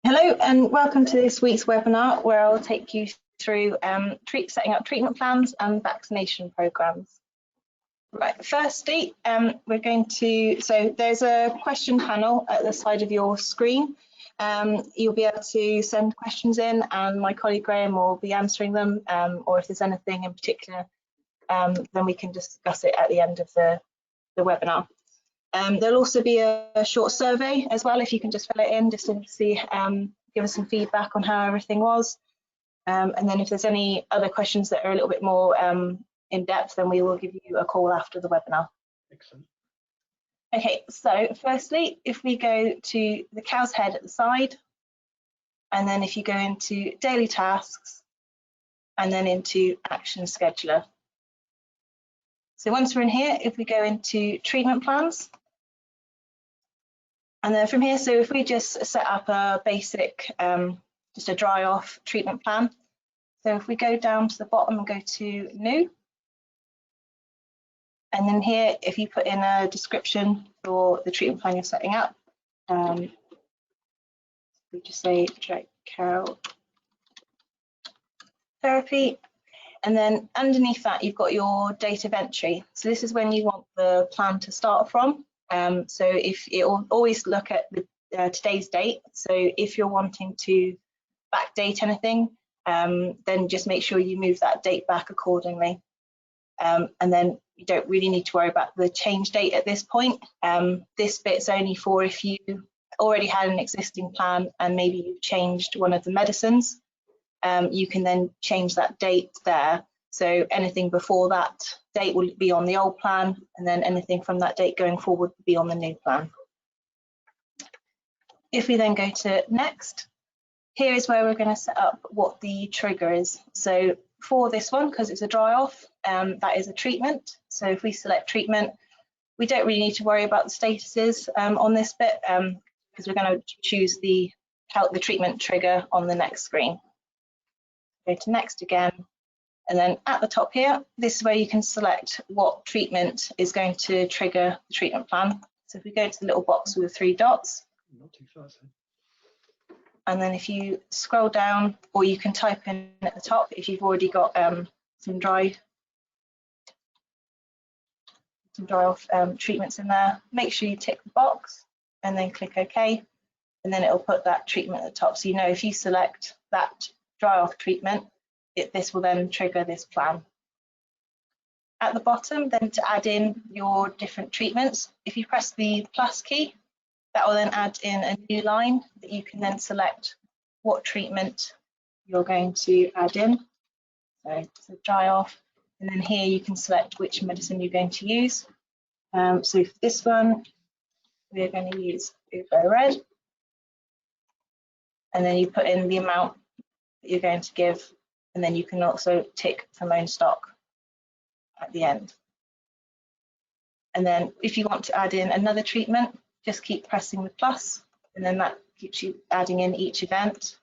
Hello and welcome to this week's webinar where I'll take you through setting up treatment plans and vaccination programs. Right, firstly, we're going to, so there's a question panel at the side of your screen. You'll be able to send questions in and my colleague Graham will be answering them, or if there's anything in particular, then we can discuss it at the end of the webinar. There'll also be a short survey as well, if you can just fill it in, just to see, give us some feedback on how everything was. And then if there's any other questions that are a little bit more in depth, then we will give you a call after the webinar. Excellent. Okay, so firstly, if we go to the cow's head at the side, and then if you go into daily tasks, and then into action scheduler. So once we're in here, if we go into treatment plans, and then from here, so if we just set up a basic, just a dry off treatment plan. So if we go down to the bottom and go to new, and then here, if you put in a description for the treatment plan you're setting up, we just say dry cow therapy. And then underneath that, you've got your date of entry. So this is when you want the plan to start from. So if you'll always look at the, today's date. So if you're wanting to backdate anything, then just make sure you move that date back accordingly. And then you don't really need to worry about the change date at this point. This bit's only for if you already had an existing plan and maybe you've changed one of the medicines. You can then change that date there. So anything before that date will be on the old plan, and then anything from that date going forward will be on the new plan. If we then go to next, here is where we're going to set up what the trigger is. So for this one, because it's a dry off, that is a treatment. So if we select treatment, we don't really need to worry about the statuses on this bit, because we're going to choose the treatment trigger on the next screen. Go to next again, and then at the top here, this is where you can select what treatment is going to trigger the treatment plan. So if we go to the little box with the 3 dots, Not too fast, and then if you scroll down, or you can type in at the top if you've already got some dry off treatments in there, make sure you tick the box and then click OK, and then it'll put that treatment at the top. So you know if you select that dry off treatment, this will then trigger this plan. At the bottom, then to add in your different treatments, if you press the plus key, that will then add in a new line that you can then select what treatment you're going to add in. So dry off, and then here you can select which medicine you're going to use. So for this one, we're going to use Uvo Red, and then you put in the amount that you're going to give, and then you can also tick from own stock at the end. And then if you want to add in another treatment, just keep pressing the plus, and then that keeps you adding in each event.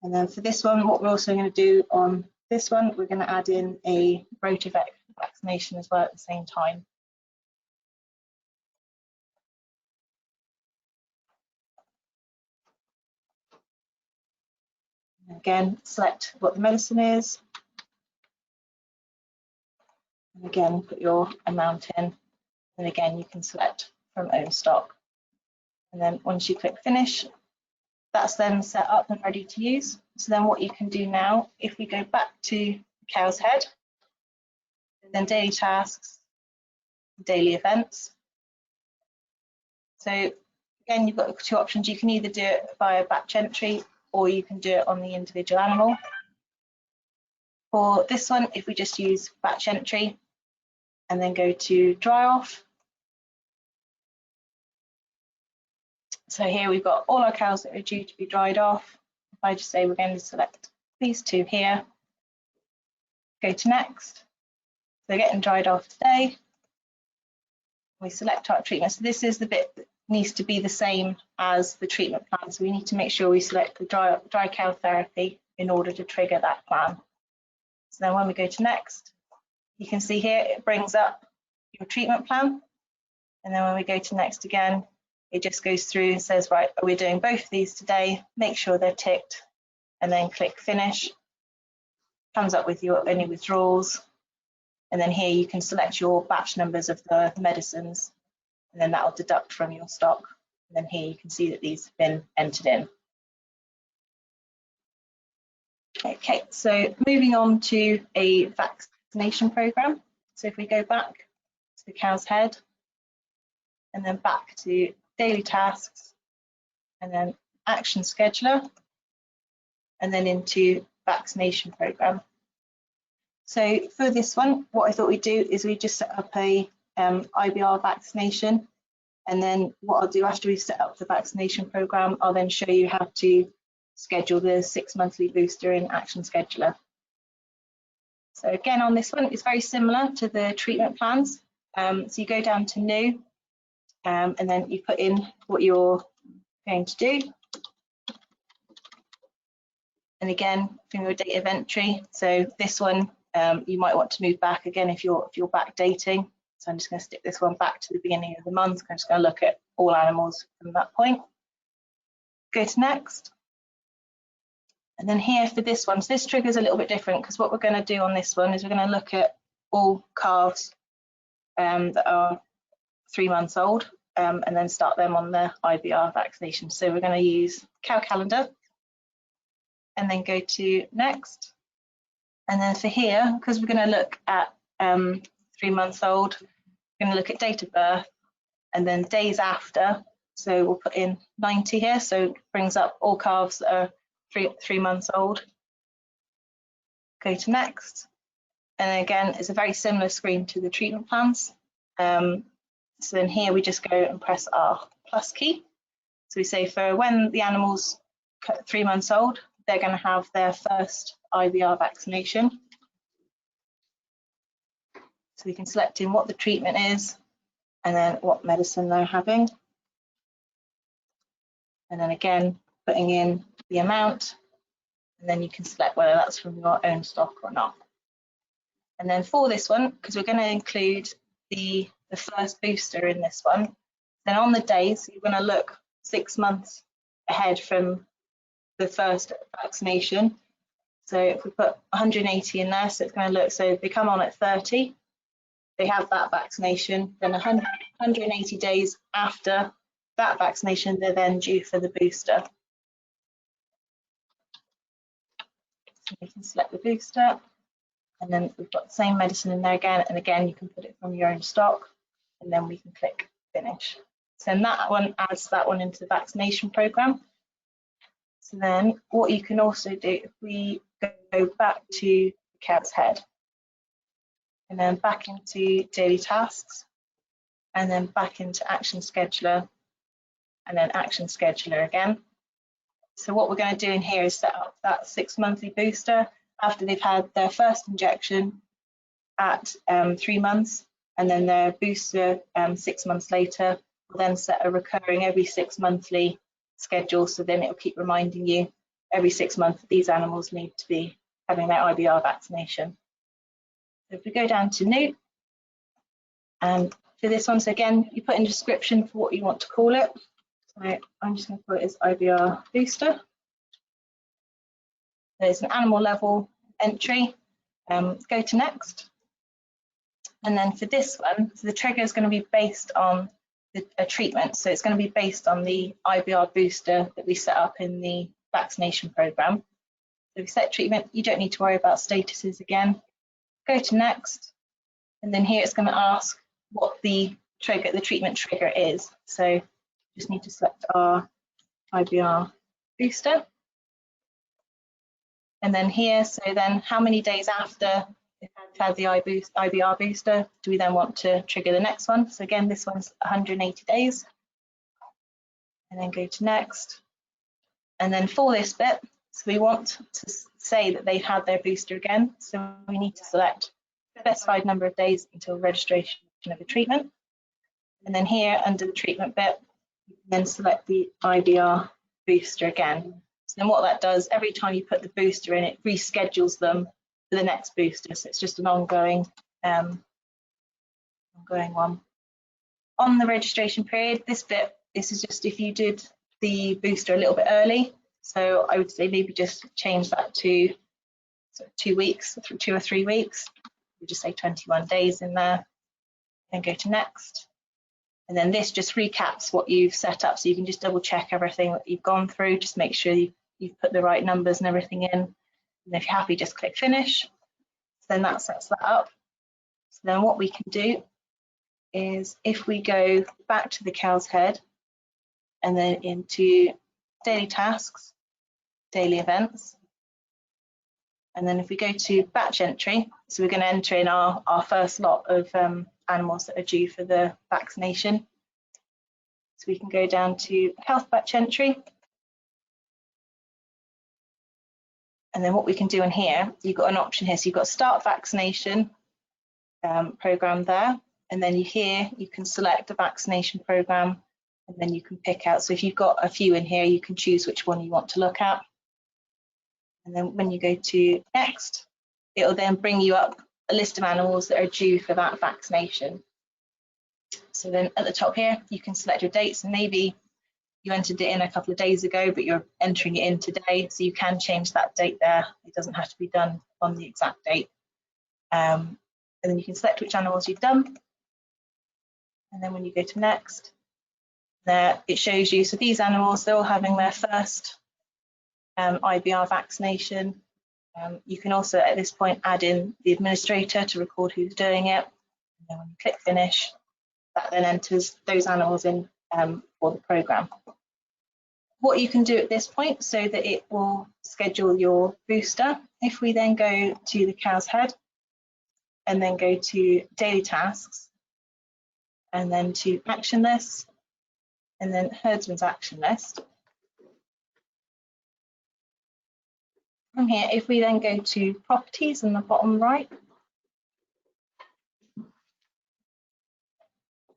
And then for this one, what we're also going to do on this one, we're going to add in a rotavirus vaccination as well at the same time. Again, select what the medicine is, and again put your amount in, and again you can select from own stock. And then once you click finish, that's then set up and ready to use. So then what you can do now, if we go back to cow's head, and then daily tasks, daily events. So again, you've got 2 options. You can either do it via batch entry, or you can do it on the individual animal. For this one, if we just use batch entry and then go to dry off. So here we've got all our cows that are due to be dried off. If I just say we're going to select these 2 here, go to next. They're getting dried off today. We select our treatment. So this is the bit that needs to be the same as the treatment plan. So we need to make sure we select the dry cow therapy in order to trigger that plan. So then when we go to next, you can see here it brings up your treatment plan. And then when we go to next again, it just goes through and says, right, we're doing both of these today, make sure they're ticked, and then click finish. Comes up with your any withdrawals, and then here you can select your batch numbers of the medicines, and then that will deduct from your stock. And then here you can see that these have been entered in. Okay, so moving on to a vaccination program. So if we go back to the cow's head, and then back to daily tasks, and then action scheduler, and then into vaccination program. So for this one, what I thought we'd do is we just set up a IBR vaccination, and then what I'll do after we've set up the vaccination program, I'll then show you how to schedule the 6 monthly booster in action scheduler. So again, on this one, it's very similar to the treatment plans. So you go down to new, and then you put in what you're going to do. And again, from your date of entry. So this one, you might want to move back again if you're backdating. So I'm just going to stick this one back to the beginning of the month. I'm just going to look at all animals from that point. Go to next. And then here for this one, so this trigger is a little bit different because what we're going to do on this one is we're going to look at all calves that are 3 months old, and then start them on the IBR vaccination. So we're going to use cow calendar, and then go to next. And then for here, because we're going to look at 3 months old, we're going to look at date of birth and then days after. So we'll put in 90 here, so it brings up all calves that are 3 months old. Go to next. And again, it's a very similar screen to the treatment plans. So then here we just go and press our plus key. So we say for when the animal's 3 months old, they're going to have their first IBR vaccination. So we can select in what the treatment is and then what medicine they're having. And then again, putting in the amount, and then you can select whether that's from your own stock or not. And then for this one, because we're going to include the first booster in this one, then on the days, you're going to look 6 months ahead from the first vaccination. So if we put 180 in there, so it's going to look, so they come on at 30, they have that vaccination, then 180 days after that vaccination, they're then due for the booster. So we can select the booster, and then we've got the same medicine in there again, and again you can put it from your own stock, and then we can click finish. So that one adds that one into the vaccination program. So then what you can also do, if we go back to the cow's head, and then back into daily tasks, and then back into action scheduler, and then action scheduler again. So what we're going to do in here is set up that 6 monthly booster after they've had their first injection at 3 months, and then their booster 6 months later. We'll then set a recurring every 6 monthly schedule, so then it'll keep reminding you every 6 months that these animals need to be having their IBR vaccination. So if we go down to new, and for this one, so again, you put in a description for what you want to call it. So I'm just going to put it as IBR booster. There's an animal level entry. Go to next. And then for this one, so the trigger is going to be based on a treatment. So it's going to be based on the IBR booster that we set up in the vaccination program. So if we set treatment, you don't need to worry about statuses again. Go to next. And then here it's going to ask what the trigger, the treatment trigger is. So just need to select our IBR booster. And then here, so then how many days after we've had the IBR booster do we then want to trigger the next one? So again, this one's 180 days. And then go to next. And then for this bit, so we want to say that they've had their booster again. So we need to select a specified number of days until registration of a treatment. And then here under the treatment bit, you can then select the IBR booster again. So then what that does, every time you put the booster in, it reschedules them for the next booster. So it's just an ongoing one. On the registration period, this bit this is just if you did the booster a little bit early. So I would say maybe just change that to 2 weeks, 2 or 3 weeks. We just say 21 days in there, then go to next. And then this just recaps what you've set up, so you can just double check everything that you've gone through, just make sure you've put the right numbers and everything in. And if you're happy, just click finish. So then that sets that up. So then what we can do is if we go back to the cow's head and then into daily tasks, daily events, and then if we go to batch entry, so we're going to enter in our first lot of animals that are due for the vaccination. So we can go down to health batch entry. And then what we can do in here, you've got an option here. So you've got start vaccination program there. And then here you can select a vaccination program and then you can pick out. So if you've got a few in here, you can choose which one you want to look at. And then when you go to next, it'll then bring you up a list of animals that are due for that vaccination. So then at the top here, you can select your dates, and maybe you entered it in a couple of days ago, but you're entering it in today, so you can change that date there. It doesn't have to be done on the exact date. And then you can select which animals you've done. And then when you go to next, there it shows you, so these animals, they're all having their first IBR vaccination. You can also at this point add in the administrator to record who's doing it. And then when you click finish, that then enters those animals in for the program. What you can do at this point so that it will schedule your booster, if we then go to the cow's head and then go to daily tasks and then to action list and then herdsman's action list. From here, if we then go to properties in the bottom right,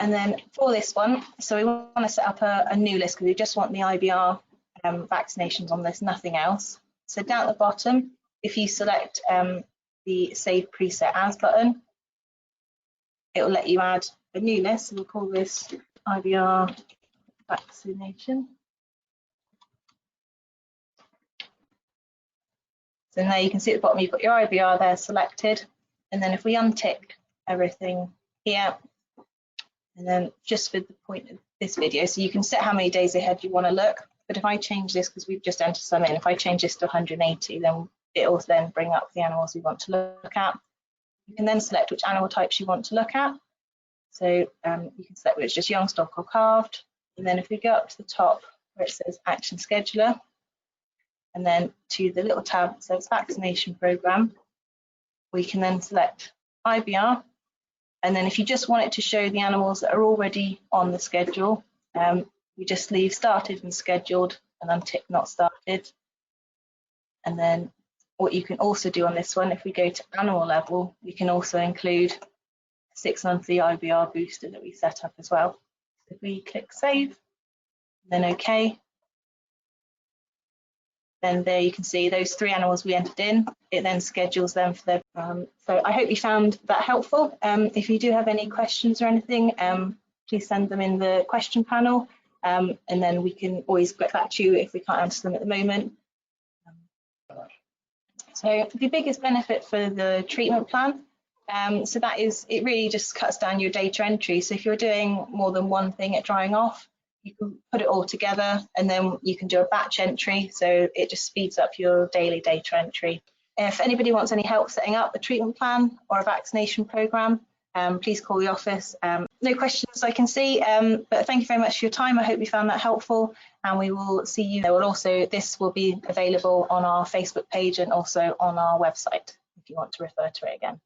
and then for this one, so we want to set up a new list because we just want the IBR vaccinations on this, nothing else. So down at the bottom, if you select the Save Preset As button, it will let you add a new list. So we'll call this IBR vaccination. So now you can see at the bottom, you've got your IBR there selected. And then if we untick everything here, and then just for the point of this video, so you can set how many days ahead you want to look. But if I change this, because we've just entered some in, if I change this to 180, then it will then bring up the animals we want to look at. You can then select which animal types you want to look at. So you can select whether it's just young stock or calved. And then if we go up to the top where it says Action Scheduler, and then to the little tab that says Vaccination Program, we can then select IBR. And then if you just want it to show the animals that are already on the schedule, we just leave started and scheduled and untick not started. And then what you can also do on this one, if we go to animal level, we can also include a 6-monthly IBR booster that we set up as well. If we click save, then OK, then there you can see those 3 animals we entered in. It then schedules them for their. So I hope you found that helpful. If you do have any questions or anything, please send them in the question panel, and then we can always get back to you if we can't answer them at the moment. So the biggest benefit for the treatment plan, so that is, it really just cuts down your data entry. So if you're doing more than one thing at drying off, you can put it all together and then you can do a batch entry, so it just speeds up your daily data entry. If anybody wants any help setting up a treatment plan or a vaccination program, please call the office. No questions I can see, but thank you very much for your time. I hope you found that helpful, and we will see you. This will be available on our Facebook page and also on our website if you want to refer to it again.